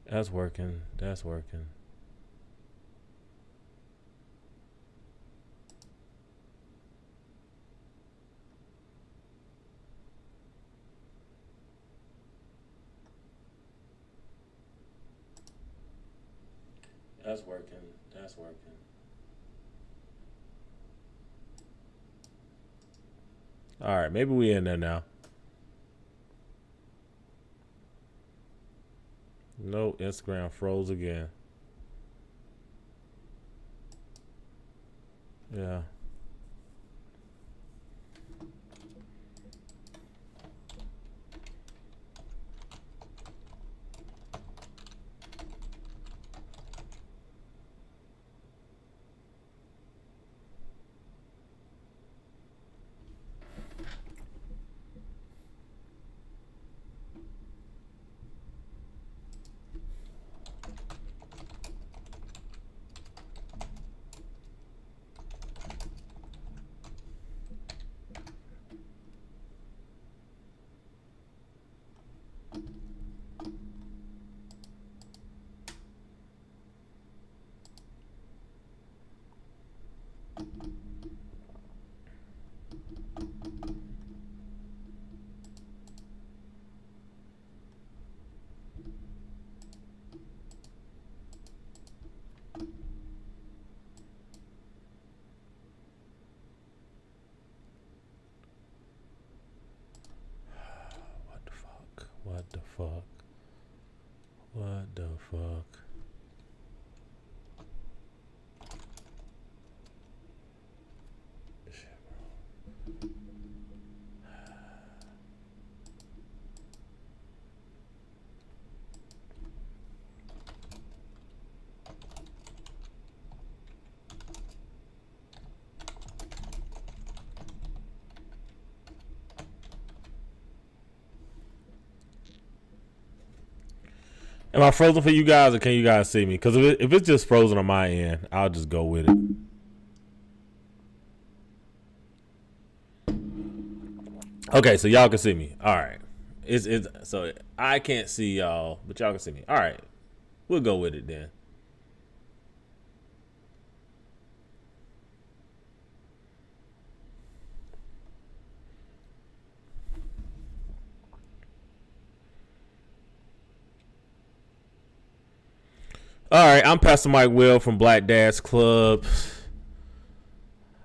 That's working. That's working. That's working. That's working. All right, maybe we in there now. No, Instagram froze again. Yeah. What the fuck? What the fuck? What the fuck? Am I frozen for you guys, or can you guys see me? Because if it's just frozen on my end, I'll just go with it. Okay, so y'all can see me. All right. It's so I can't see y'all, but y'all can see me. All right, we'll go with it then. All right, I'm Pastor Mike Will from Black Dads Club.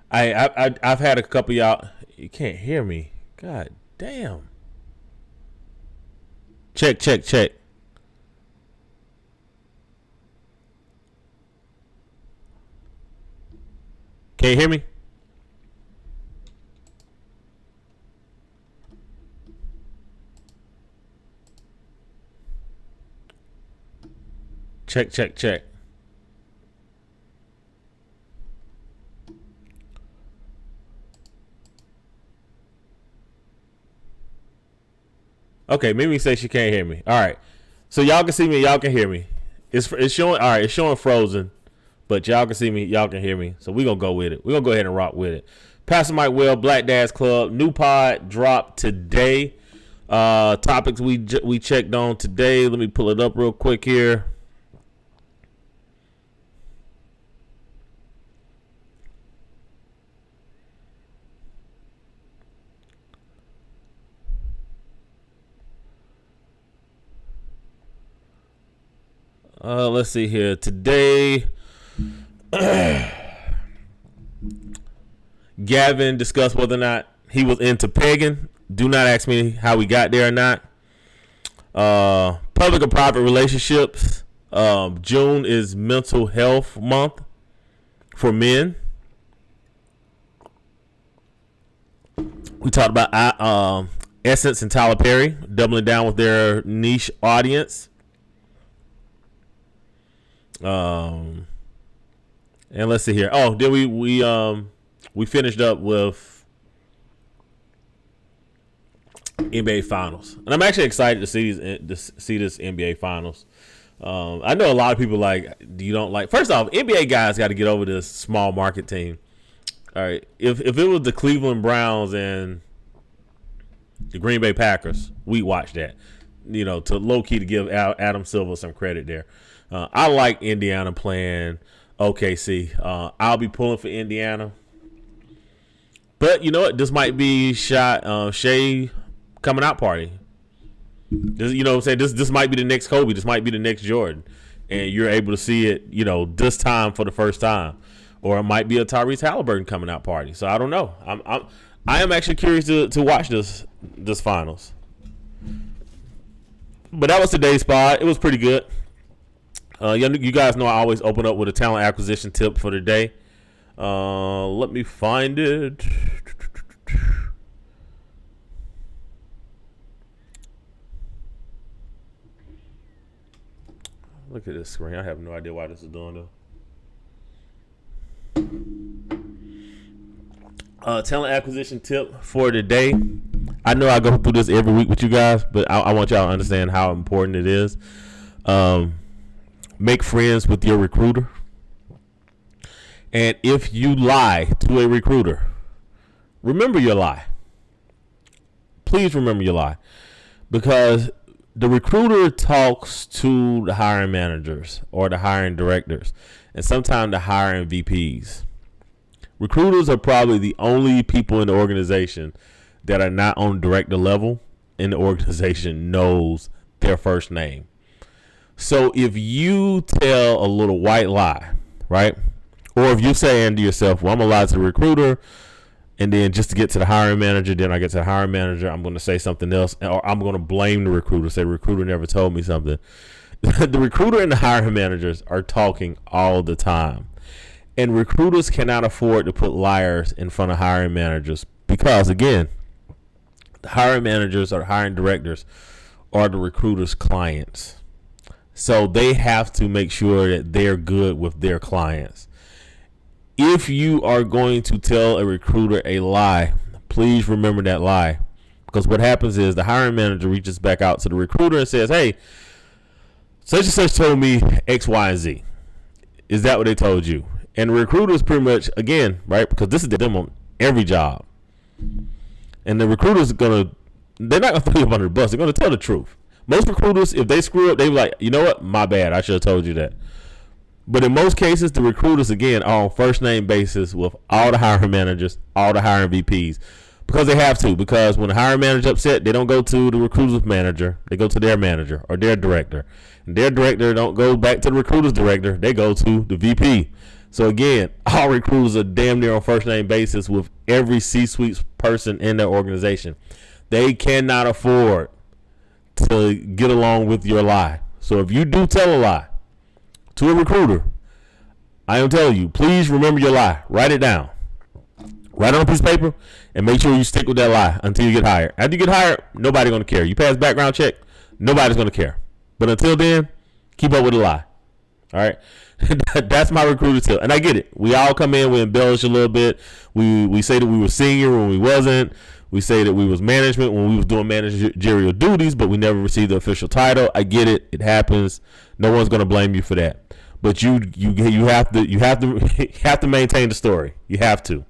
I've had a couple of y'all. You can't hear me. God damn. Check, check, check. Can't hear me. Check, check, check. Okay, Mimi says she can't hear me. All right, so y'all can see me, y'all can hear me. It's showing. All right, it's showing frozen, but y'all can see me, y'all can hear me. So we gonna go with it. We gonna go ahead and rock with it. Pastor Mike Will, Black Dads Club, new pod dropped today. Topics we checked on today. Let me pull it up real quick here. Let's see here. Today, Gavin discussed whether or not he was into pegging. Do not ask me how we got there or not. Public and private relationships. June is Mental Health Month for men. We talked about Essence and Tyler Perry doubling down with their niche audience. And let's see here. Oh, did we finished up with NBA Finals, and I'm actually excited to see this NBA Finals. I know a lot of people you don't like. First off, NBA guys got to get over this small market team. All right, if it was the Cleveland Browns and the Green Bay Packers, we watch that. to low key to give Adam Silver some credit there. I like Indiana playing OKC. I'll be pulling for Indiana. But you know what? This might be Shea coming out party. You know what I'm saying? This might be the next Kobe. This might be the next Jordan. And you're able to see it, this time for the first time. Or it might be a Tyrese Halliburton coming out party. So I don't know. I am actually curious to watch this finals. But that was today's spot. It was pretty good. You guys know I always open up with a talent acquisition tip for the day. Let me find it. Look at this screen. I have no idea why this is doing though. Talent acquisition tip for today. I know I go through this every week with you guys, but I want y'all to understand how important it is. Make friends with your recruiter. And if you lie to a recruiter, remember your lie. Please remember your lie. Because the recruiter talks to the hiring managers or the hiring directors and sometimes the hiring VPs. Recruiters are probably the only people in the organization that are not on director level and the organization knows their first name. So if you tell a little white lie, right? Or if you're saying to yourself, well, I'm going to lie to the recruiter, and then just to get to the hiring manager, then I get to the hiring manager, I'm going to say something else, or I'm going to blame the recruiter, say the recruiter never told me something. The recruiter and the hiring managers are talking all the time. And recruiters cannot afford to put liars in front of hiring managers because, again, the hiring managers or hiring directors are the recruiter's clients. So they have to make sure that they're good with their clients. If you are going to tell a recruiter a lie, please remember that lie. Because what happens is the hiring manager reaches back out to the recruiter and says, hey, such and such told me X, Y, and Z. Is that what they told you? And the recruiter is pretty much, again, right, because this is them on every job. And the recruiter's they're not going to throw you up under the bus. They're going to tell the truth. Most recruiters, if they screw up, they be like, you know what? My bad. I should have told you that. But in most cases, the recruiters, again, are on first name basis with all the hiring managers, all the hiring VPs. Because they have to. Because when the hiring manager upset, they don't go to the recruiter's manager. They go to their manager or their director. And their director don't go back to the recruiter's director. They go to the VP. So again, all recruiters are damn near on first name basis with every C-suite person in their organization. They cannot afford to get along with your lie. So if you do tell a lie to a recruiter, I am telling you, please remember your lie. Write it down. Write it on a piece of paper and make sure you stick with that lie until you get hired. After you get hired, nobody's going to care. You pass background check, nobody's going to care. But until then, keep up with the lie. All right? That's my recruiter tip. And I get it. We all come in, we embellish a little bit. We say that we were senior when we wasn't. We say that we was management when we was doing managerial duties, but we never received the official title. I get it. It happens. No one's going to blame you for that. But you have to you have to maintain the story. You have to.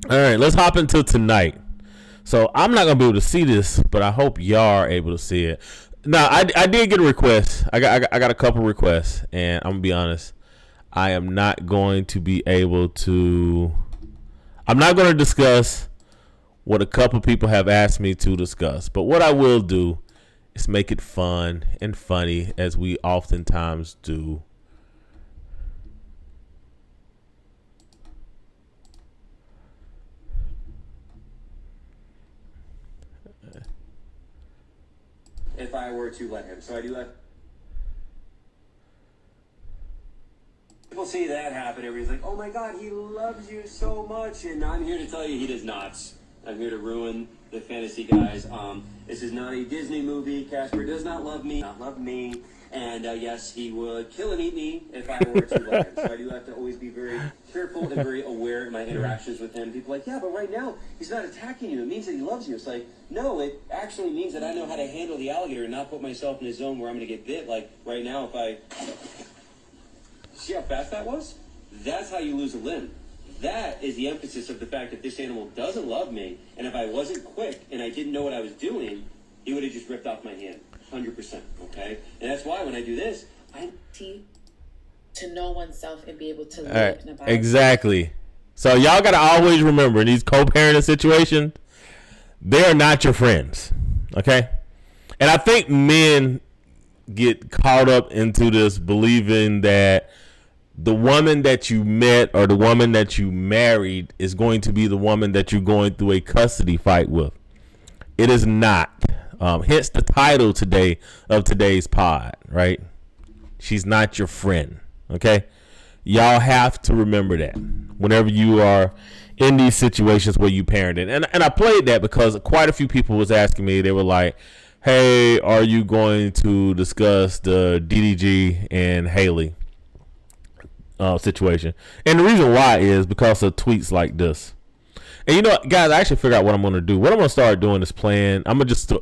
All right, let's hop into tonight. So I'm not going to be able to see this, but I hope y'all are able to see it. Now, I did get a request. I got a couple requests, and I'm going to be honest. I am not going to be able to. I'm not going to discuss what a couple people have asked me to discuss. But what I will do is make it fun and funny, as we oftentimes do. If I were to let him. So I do let people see that happen. Everybody's like, oh my God, he loves you so much. And I'm here to tell you he does not. I'm here to ruin the fantasy guys. This is not a Disney movie. Casper does not love me. Not love me. And yes, he would kill and eat me if I were to let him. So I do have to always be very careful and very aware in my interactions with him. People are like, yeah, but right now he's not attacking you. It means that he loves you. It's like, no, it actually means that I know how to handle the alligator and not put myself in a zone where I'm going to get bit. Like right now, if I see how fast that was? That's how you lose a limb. That is the emphasis of the fact that this animal doesn't love me, and if I wasn't quick and I didn't know what I was doing, he would have just ripped off my hand, 100%. Okay, and that's why when I do this, to know oneself and be able to live in a balance. Exactly. So y'all gotta always remember in these co-parenting situations, they're not your friends. Okay, and I think men get caught up into this believing that the woman that you met or the woman that you married is going to be the woman that you're going through a custody fight with. It is not. Hence the title today of today's pod, right? She's not your friend. Okay, y'all have to remember that whenever you are in these situations where you parented. And I played that because quite a few people was asking me. They were like, hey, are you going to discuss the DDG and Haley situation? And the reason why is because of tweets like this. And you know what, guys, I actually figured out what I'm going to do. What I'm going to start doing is playing. I'm going to just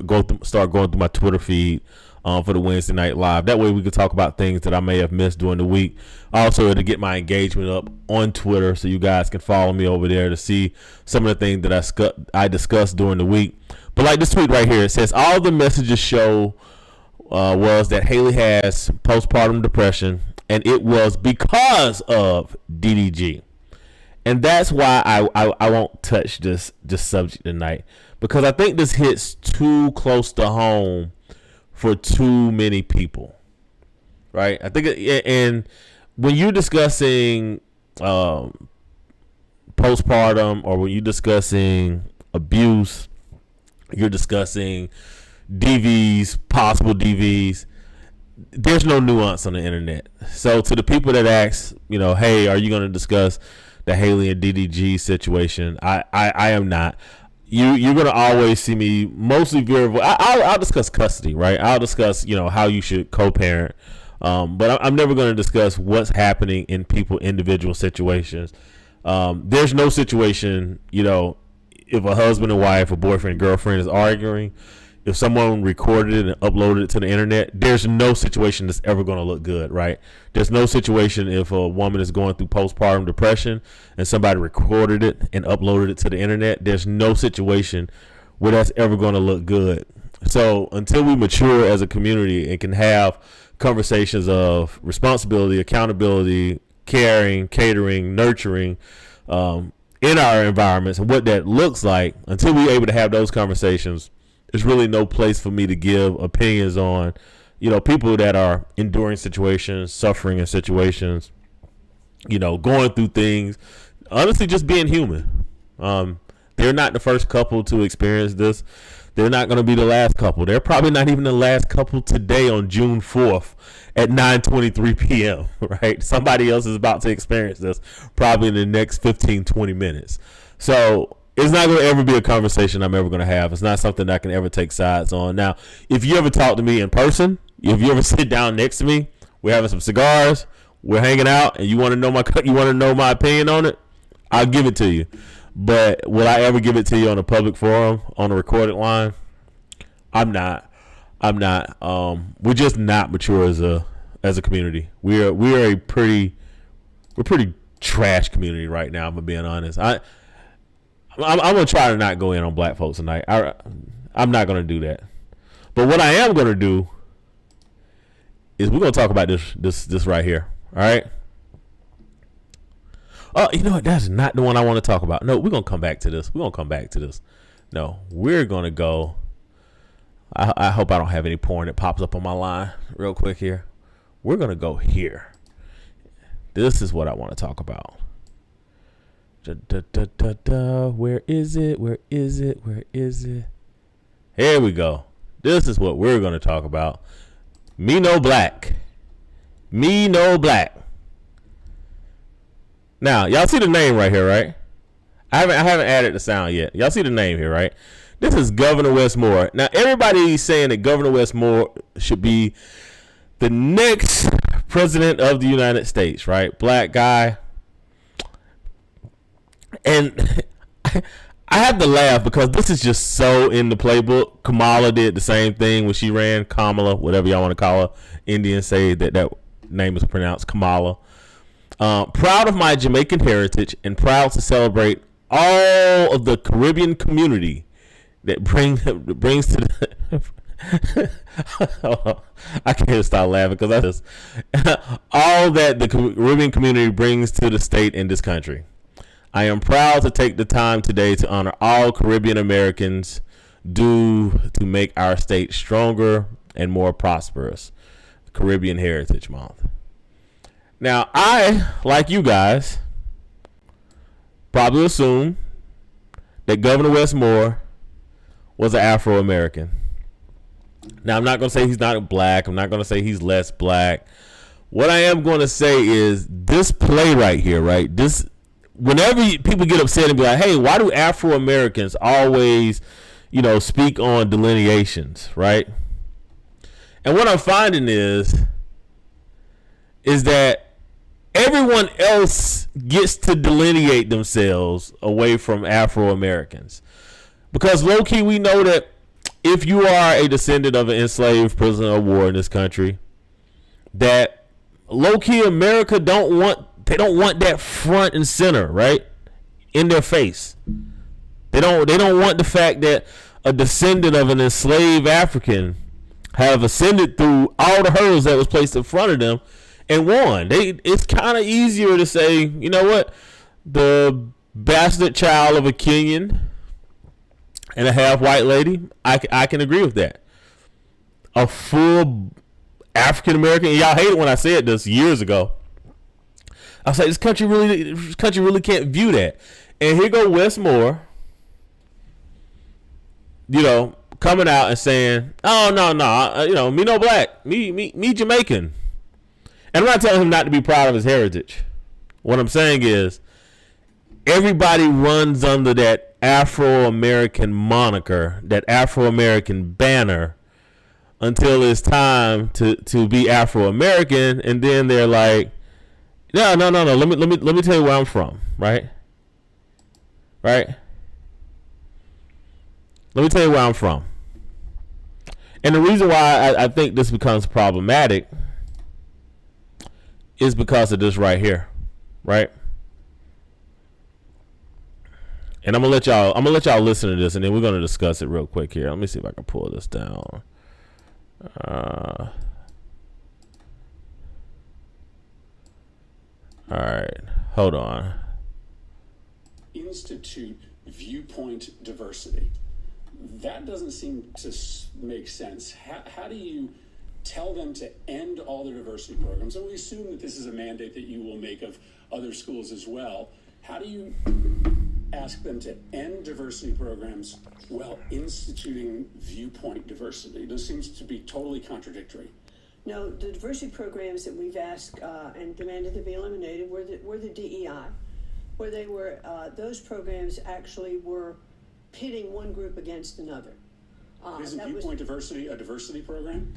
start going through my Twitter feed for the Wednesday Night Live. That way we can talk about things that I may have missed during the week. Also, to get my engagement up on Twitter so you guys can follow me over there to see some of the things that I discussed during the week. But like this tweet right here, it says, all the messages show was that Haley has postpartum depression, and it was because of DDG. And that's why I won't touch this subject tonight, because I think this hits too close to home for too many people, right? I think and when you're discussing postpartum, or when you're discussing abuse, you're discussing DVs, possible DVs, there's no nuance on the internet. So to the people that ask, hey, are you going to discuss the Haley and DDG situation? I am not. You're going to always see me mostly variable. I'll discuss custody, right? I'll discuss, how you should co-parent. But I'm never going to discuss what's happening in individual situations. There's no situation, if a husband and wife, a boyfriend and girlfriend is arguing, if someone recorded it and uploaded it to the internet, there's no situation that's ever going to look good, right? There's no situation if a woman is going through postpartum depression and somebody recorded it and uploaded it to the internet. There's no situation where that's ever going to look good. So until we mature as a community and can have conversations of responsibility, accountability, caring, catering, nurturing, in our environments and what that looks like, until we're able to have those conversations, there's really no place for me to give opinions on, people that are enduring situations, suffering in situations, going through things, honestly, just being human. They're not the first couple to experience this. They're not going to be the last couple. They're probably not even the last couple today on June 4th at 9:23 p.m., right? Somebody else is about to experience this probably in the next 15, 20 minutes. So it's not going to ever be a conversation I'm ever going to have. It's not something that I can ever take sides on. Now, if you ever talk to me in person, if you ever sit down next to me, we're having some cigars, we're hanging out, and you want to know my opinion on it, I'll give it to you. But will I ever give it to you on a public forum, on a recorded line? I'm not. We're just not mature as a community. We're a pretty trash community right now, if I'm being honest. I'm gonna try to not go in on black folks tonight. I'm not gonna do that. But what I am gonna do is we're gonna talk about this right here. All right. Oh, you know what? That's not the one I want to talk about. No, we're gonna come back to this. No, we're gonna go. I hope I don't have any porn that pops up on my line real quick here. We're gonna go here. This is what I want to talk about. Where is it? Here we go. This is what we're going to talk about. Me no black. Now, y'all see the name right here, right? I haven't added the sound yet. Y'all see the name here, right? This is Governor Wes Moore. Now, everybody's saying that Governor Wes Moore should be the next president of the United States, right? Black guy. And I have to laugh because this is just so in the playbook. Kamala did the same thing when she ran. Kamala, whatever y'all want to call her. Indians say that name is pronounced Kamala. Proud of my Jamaican heritage and proud to celebrate all of the Caribbean community that brings to the I can't stop laughing because I just all that the Caribbean community brings to the state and this country. I am proud to take the time today to honor all Caribbean Americans due to make our state stronger and more prosperous. Caribbean Heritage Month. Now, I, like you guys, probably assume that Governor Westmore was an Afro-American. Now, I'm not going to say he's not black. I'm not going to say he's less black. What I am going to say is this play right here, right? This, whenever people get upset and be like, hey, why do Afro-Americans always, speak on delineations, right? And what I'm finding is that everyone else gets to delineate themselves away from Afro-Americans. Because low-key, we know that if you are a descendant of an enslaved prisoner of war in this country, that low-key America don't want that front and center, right? In their face. They don't want the fact that a descendant of an enslaved African have ascended through all the hurdles that was placed in front of them and won. It's kind of easier to say, you know what, the bastard child of a Kenyan and a half white lady, I can agree with that. A full African American, y'all hate it when I said this years ago. I was like, this country really can't view that. And here go Westmore, coming out and saying, oh no, me no black, me Jamaican. And I'm not telling him not to be proud of his heritage. What I'm saying is everybody runs under that Afro-American moniker, that Afro-American banner until it's time to be Afro-American, and then they're like, no. Let me tell you where I'm from, right? Let me tell you where I'm from. And the reason why I think this becomes problematic is because of this right here, right? And I'm gonna let y'all listen to this, and then we're gonna discuss it real quick here. Let me see if I can pull this down. All right, hold on. Institute viewpoint diversity. That doesn't seem to make sense. How do you tell them to end all their diversity programs? And we assume that this is a mandate that you will make of other schools as well. How do you ask them to end diversity programs while instituting viewpoint diversity? This seems to be totally contradictory. No, the diversity programs that we've asked and demanded to be eliminated were the DEI, where they were, those programs actually were pitting one group against another. Isn't viewpoint diversity a diversity program?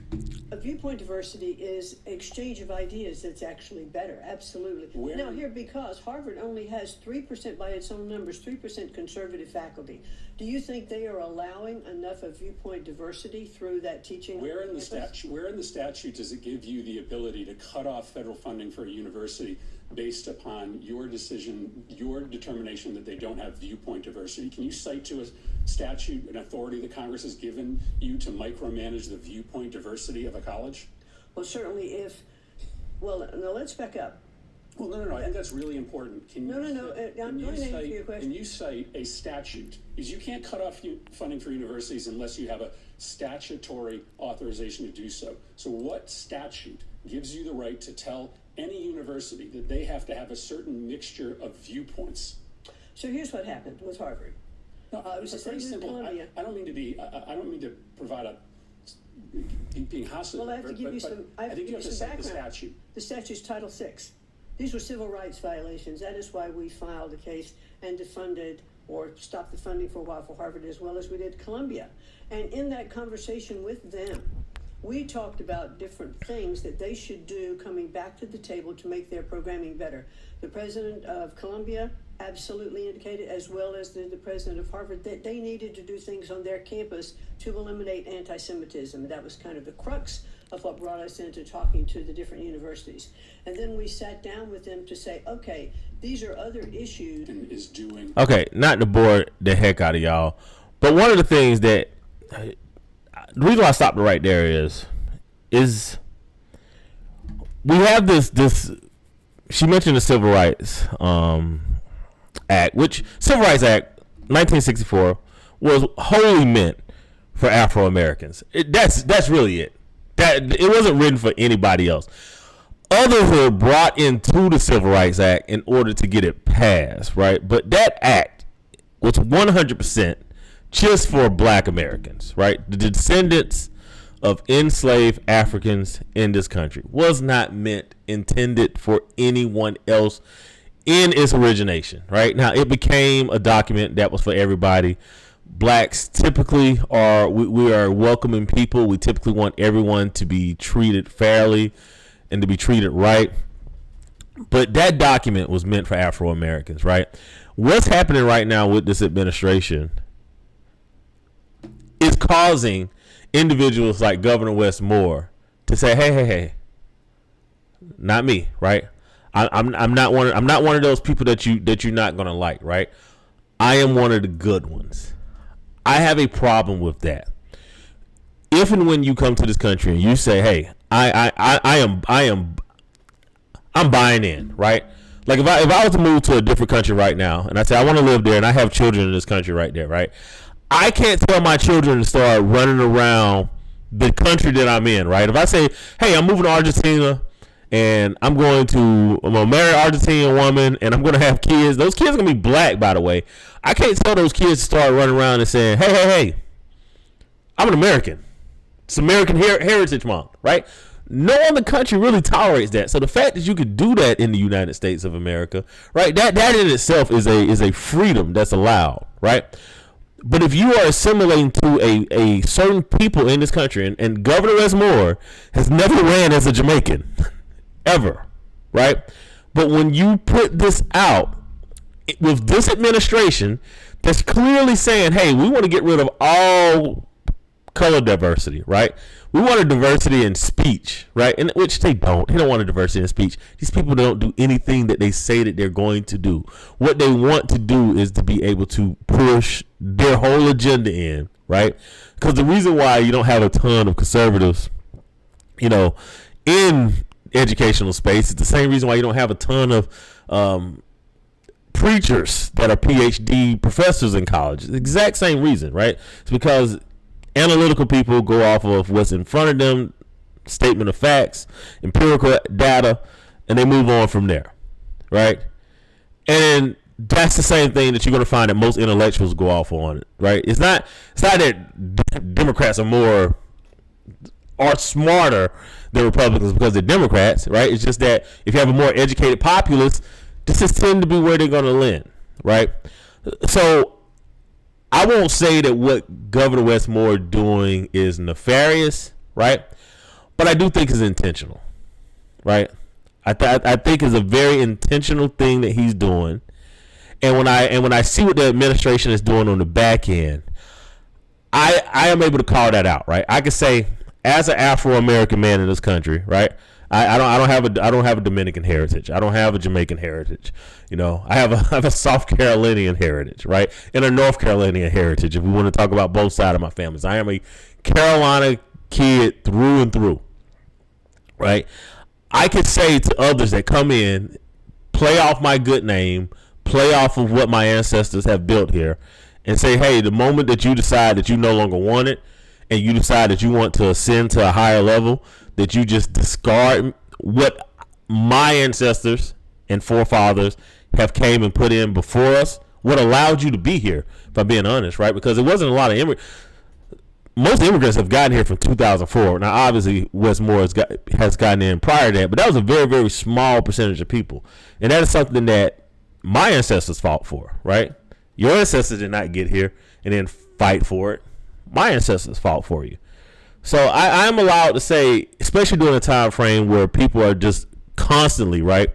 A viewpoint diversity is exchange of ideas that's actually better, absolutely. Now here, because Harvard only has 3%, by its own numbers, 3% conservative faculty. Do you think they are allowing enough of viewpoint diversity through that teaching? Where in the statute does it give you the ability to cut off federal funding for a university based upon your decision, your determination that they don't have viewpoint diversity? Can you cite to a statute, an authority that Congress has given you to micromanage the viewpoint diversity of a college? Well, certainly no, let's back up. Well, no, I think that's really important. I'm going to answer your question. Can you cite a statute? Because you can't cut off funding for universities unless you have a statutory authorization to do so. So what statute gives you the right to tell any university that they have to have a certain mixture of viewpoints? So here's what happened with Harvard. No, it's very simple. I don't mean to provide being hostile. Well, I have to give you some. I think you have to cite the statute. The statute's Title VI. These were civil rights violations. That is why we filed a case and defunded or stopped the funding for a while for Harvard, as well as we did Columbia. And in that conversation with them, we talked about different things that they should do coming back to the table to make their programming better. The president of Columbia absolutely indicated, as well as the president of Harvard, that they needed to do things on their campus to eliminate anti-Semitism. That was kind of the crux of what brought us into talking to the different universities. And then we sat down with them to say, okay, these are other issues. Is doing. Okay, not to bore the heck out of y'all, but one of the things that the reason why I stopped it right there is we have this. She mentioned the Civil Rights Act, which Civil Rights Act 1964 was wholly meant for Afro Americans. That's really it. That it wasn't written for anybody else. Others were brought into the Civil Rights Act in order to get it passed, right? But that act was 100% just for Black Americans, right? The descendants of enslaved Africans in this country was not intended for anyone else in its origination, right? Now, it became a document that was for everybody. Blacks typically we are welcoming people. We typically want everyone to be treated fairly and to be treated right. But that document was meant for Afro Americans, right? What's happening right now with this administration is causing individuals like Governor Wes Moore to say, hey, not me, right? I'm not one of those people that you're not gonna like, right? I am one of the good ones. I have a problem with that. If and when you come to this country and you say, hey, I'm buying in, right? Like if I was to move to a different country right now and I say I want to live there and I have children in this country right there, right? I can't tell my children to start running around the country that I'm in, right? If I say, hey, I'm moving to Argentina and I'm going to marry an Argentinian woman and I'm going to have kids. Those kids are going to be Black, by the way. I can't tell those kids to start running around and saying, hey, I'm an American. It's American Heritage Month, right? No other country really tolerates that. So the fact that you could do that in the United States of America, right? That in itself is a freedom that's allowed, right? But if you are assimilating to a certain people in this country, and Governor Wes Moore has never ran as a Jamaican, ever, right? But when you put this out with this administration that's clearly saying, hey, we want to get rid of all color diversity, right? We want a diversity in speech, right? And which they don't. They don't want a diversity in speech. These people don't do anything that they say that they're going to do. What they want to do is to be able to push their whole agenda in, right? Because the reason why you don't have a ton of conservatives, in educational space is the same reason why you don't have a ton of preachers that are PhD professors in college. It's the exact same reason, right? It's because analytical people go off of what's in front of them, statement of facts, empirical data, and they move on from there, right? And that's the same thing that you're going to find that most intellectuals go off on, right? It's not that Democrats are smarter than Republicans because they're Democrats, right? It's just that if you have a more educated populace, this is tend to be where they're going to land, right? So I won't say that what Governor Wes Moore doing is nefarious, right? But I do think it's intentional, right? I think it's a very intentional thing that he's doing. And when I see what the administration is doing on the back end, I am able to call that out, right? I can say, as an Afro-American man in this country, right? I don't have a Dominican heritage. I don't have a Jamaican heritage. I have a South Carolinian heritage, right? And a North Carolinian heritage. If we want to talk about both sides of my families, I am a Carolina kid through and through, right? I could say to others that come in, play off my good name, play off of what my ancestors have built here, and say, hey, the moment that you decide that you no longer want it, and you decide that you want to ascend to a higher level, that you just discard what my ancestors and forefathers have came and put in before us, what allowed you to be here, if I'm being honest, right? Because it wasn't a lot of immigrants. Most immigrants have gotten here from 2004. Now, obviously, Wes Moore has gotten in prior to that, but that was a very, very small percentage of people. And that is something that my ancestors fought for, right? Your ancestors did not get here and then fight for it. My ancestors fought for you. So I'm allowed to say, especially during a time frame where people are just constantly, right,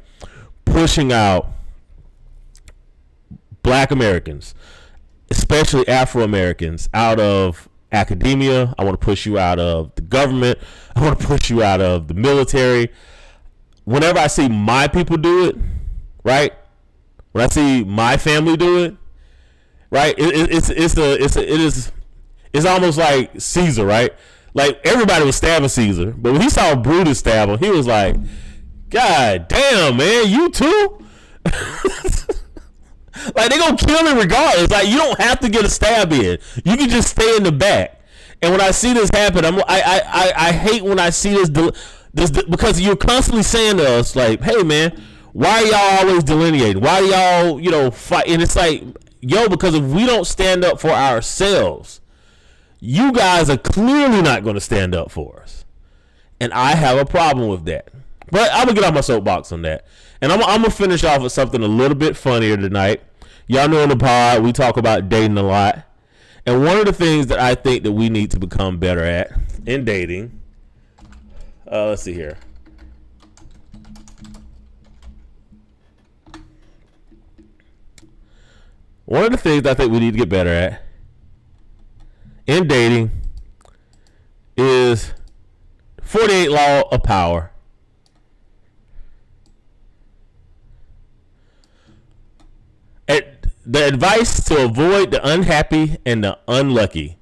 pushing out Black Americans, especially Afro Americans, out of academia. I want to push you out of the government. I want to push you out of the military. Whenever I see my people do it, right? When I see my family do it, right? It's almost like Caesar, right? Like everybody was stabbing Caesar, but when he saw Brutus stab him, he was like, "God damn, man, you too." Like they gonna kill him regardless. Like you don't have to get a stab in. You can just stay in the back. And when I see this happen, I hate when I see this because you're constantly saying to us like, "Hey man, why are y'all always delineating? Why do y'all fight?" And it's like, yo, because if we don't stand up for ourselves, you guys are clearly not going to stand up for us. And I have a problem with that. But I'm gonna get off my soapbox on that. And I'm gonna finish off with something a little bit funnier tonight. Y'all know in the pod we talk about dating a lot. And one of the things that I think that we need to become better at in dating, let's see here. One of the things I think we need to get better at in dating is 48 law of power. The advice to avoid the unhappy and the unlucky.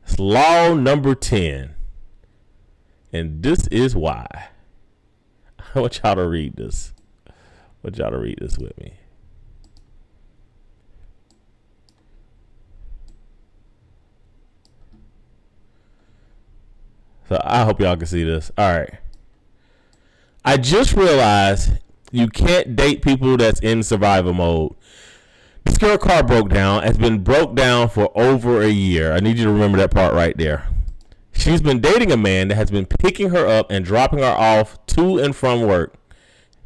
It's law number 10. And this is why. I want y'all to read this. I want y'all to read this with me. So I hope y'all can see this. All right. I just realized you can't date people that's in survival mode. This girl car broke down. Has been broke down for over a year. I need you to remember that part right there. She's been dating a man that has been picking her up and dropping her off to and from work.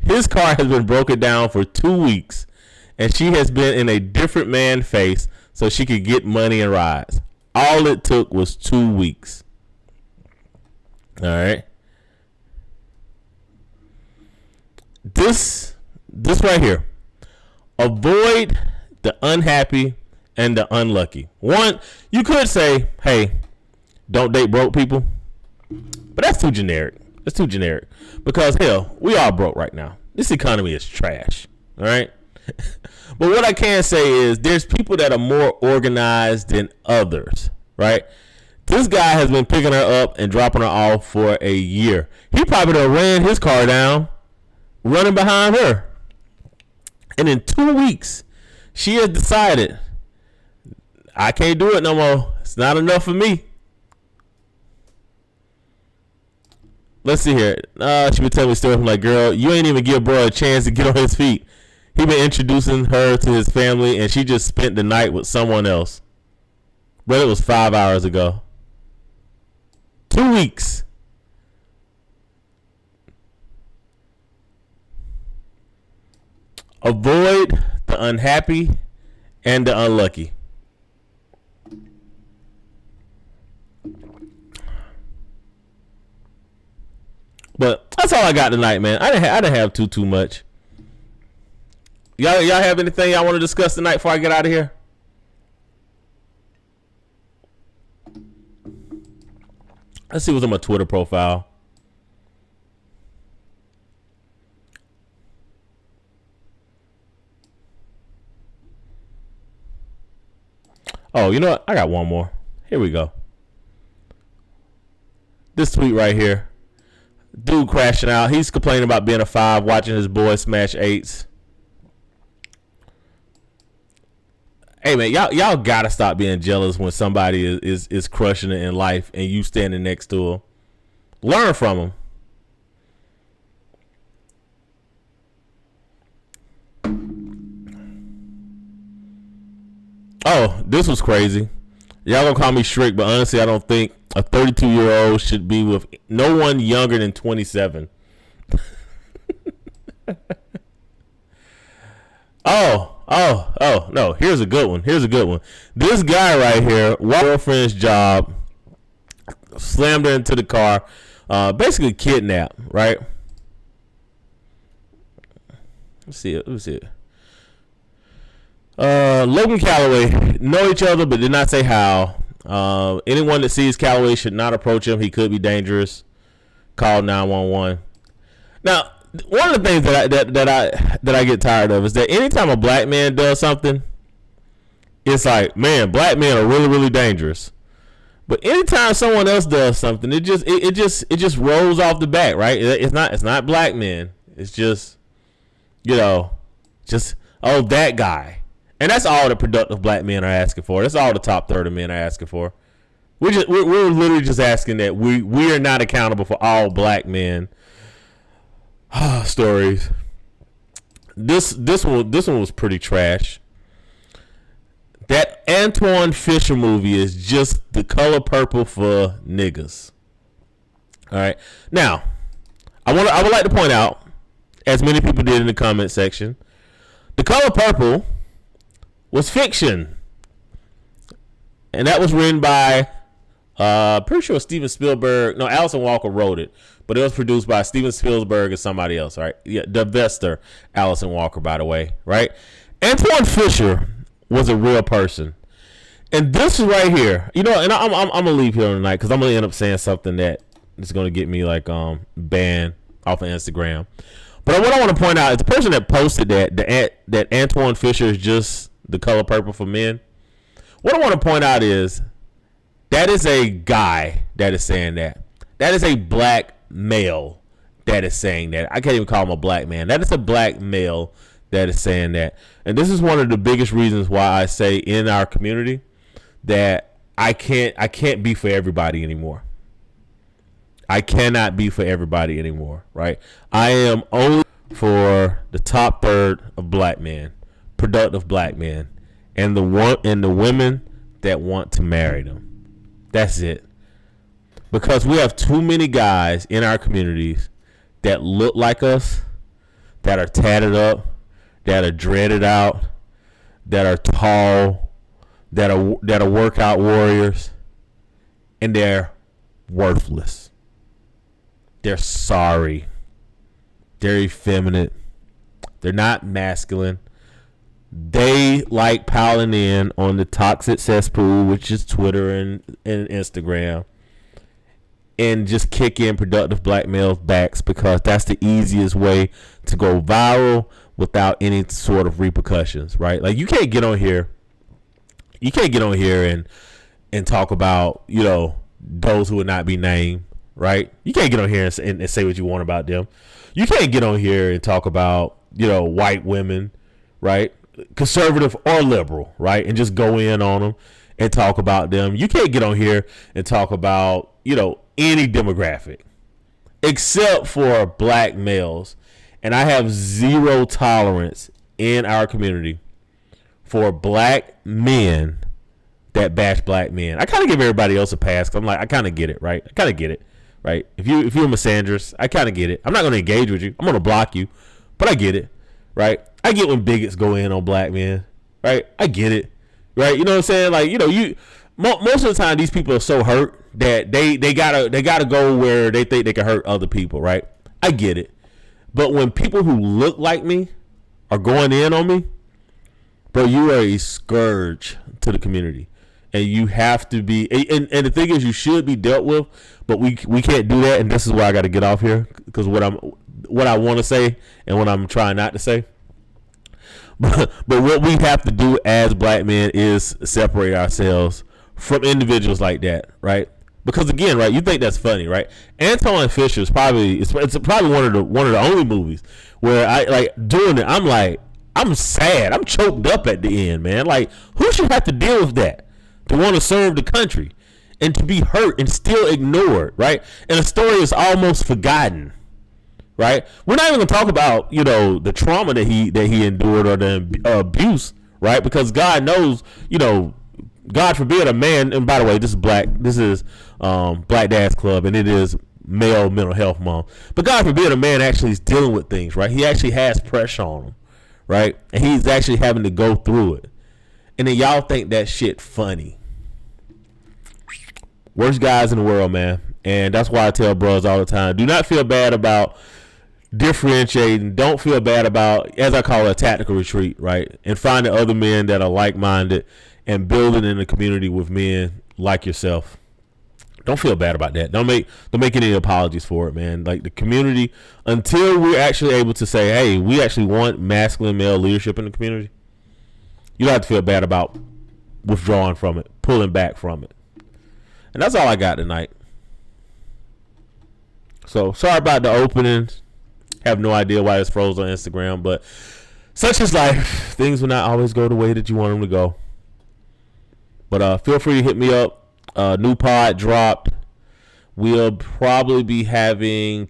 His car has been broken down for 2 weeks, and she has been in a different man's face so she could get money and rides. All it took was 2 weeks. All right. This right here. Avoid the unhappy and the unlucky. One, you could say, hey, don't date broke people. But that's too generic. That's too generic. Because, hell, we all broke right now. This economy is trash. All right? But what I can say is there's people that are more organized than others. Right? This guy has been picking her up and dropping her off for a year. He probably done ran his car down, running behind her. And in 2 weeks, she has decided, I can't do it no more. It's not enough for me. Let's see here. She been telling me a story. I'm like, girl, you ain't even give bro a chance to get on his feet. He been introducing her to his family, and she just spent the night with someone else. But it was 5 hours ago. 2 weeks. Avoid the unhappy and the unlucky. But that's all I got tonight, man. I didn't have too much. Y'all have anything y'all want to discuss tonight before I get out of here? Let's see what's on my Twitter profile. Oh, you know what? I got one more. Here we go. This tweet right here. Dude crashing out. He's complaining about being a 5, watching his boy smash 8s. Hey man, y'all gotta stop being jealous when somebody is crushing it in life and you standing next to him. Learn from him. Oh, this was crazy. Y'all gonna call me Shrek, but honestly, I don't think a 32-year-old should be with no one younger than 27. Oh, no. Here's a good one. This guy right here, girlfriend's job, slammed her into the car, basically kidnapped, right? Let's see it. Logan Calloway know each other, but did not say how. Anyone that sees Calloway should not approach him. He could be dangerous. Call 911. Now, one of the things that I get tired of is that anytime a black man does something, it's like, man, black men are really, really dangerous. But anytime someone else does something, it just rolls off the back, right? It's not black men. It's just, oh, that guy. And that's all the productive black men are asking for. That's all the top third of men are asking for. We're literally just asking that we are not accountable for all black men stories. This one was pretty trash. That Antoine Fisher movie is just The Color Purple for niggas. All right. Now, I would like to point out, as many people did in the comment section, The Color Purple was fiction, and that was written by pretty sure Steven Spielberg. No, Allison Walker wrote it, but it was produced by Steven Spielberg and somebody else. Right? Yeah, divester Allison Walker, by the way. Right? Antoine Fisher was a real person, and this is right here. And I'm gonna leave here tonight because I'm gonna end up saying something that is gonna get me like banned off of Instagram. But what I want to point out is the person that posted that Antoine Fisher is just The Color Purple for men. What I want to point out is that is a guy that is saying that. That is a black male that is saying that. I can't even call him a black man. That is a black male that is saying that. And this is one of the biggest reasons why I say in our community that I can't be for everybody anymore. I cannot be for everybody anymore, right? I am only for the top third of black men, productive black men, and the women that want to marry them. That's it. Because we have too many guys in our communities that look like us, that are tatted up, that are dreaded out, that are tall, that are workout warriors, and they're worthless. They're sorry. They're effeminate. They're not masculine. They like piling in on the toxic cesspool, which is Twitter and Instagram, and just kick in productive black males' backs because that's the easiest way to go viral without any sort of repercussions, right? Like you can't get on here and talk about, those who would not be named, right? You can't get on here and say what you want about them. You can't get on here and talk about, white women, right? Conservative or liberal, right? And just go in on them and talk about them. You can't get on here and talk about, any demographic except for black males. And I have zero tolerance in our community for black men that bash black men. I kind of give everybody else a pass because I'm like, I kind of get it, right? I kind of get it, right? If you're a misandrist, I kind of get it. I'm not going to engage with you. I'm going to block you, but I get it, right? I get when bigots go in on black men, right? I get it, right? You know what I'm saying? Like, most of the time these people are so hurt that they gotta go where they think they can hurt other people, right? I get it. But when people who look like me are going in on me, bro, you are a scourge to the community. And you have to be, and the thing is, you should be dealt with, but we can't do that. And this is why I got to get off here, because what I want to say and what I'm trying not to say. But what we have to do as black men is separate ourselves from individuals like that, right? Because again, right, you think that's funny, right? Antoine Fisher is probably one of the only movies where I like doing it. I'm sad. I'm choked up at the end, man. Like, who should have to deal with that? To want to serve the country and to be hurt and still ignored, right? And the story is almost forgotten, right? We're not even gonna talk about, the trauma that he endured or the abuse, right? Because God knows, God forbid a man, and by the way, this is Black Dad's Club, and it is male mental health month. But God forbid a man actually is dealing with things, right? He actually has pressure on him, right? And he's actually having to go through it. And then y'all think that shit funny. Worst guys in the world, man. And that's why I tell bros all the time, do not feel bad about differentiating. Don't feel bad about, as I call it, a tactical retreat, right? And finding other men that are like-minded and building in a community with men like yourself. Don't feel bad about that. Don't make any apologies for it, man. Like, the community, until we're actually able to say, hey, we actually want masculine male leadership in the community, you don't have to feel bad about withdrawing from it, pulling back from it. And that's all I got tonight. So sorry about the opening. Have no idea why it's froze on Instagram, but such is life. Things will not always go the way that you want them to go. But feel free to hit me up. New pod dropped. We'll probably be having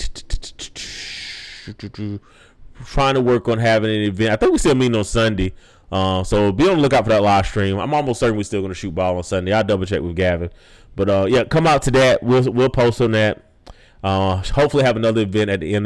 trying to work on having an event. I think we still meeting on Sunday. So be on the lookout for that live stream. I'm almost certain we're still going to shoot ball on Sunday. I'll double check with Gavin. But yeah, come out to that. We'll post on that. Hopefully have another event at the end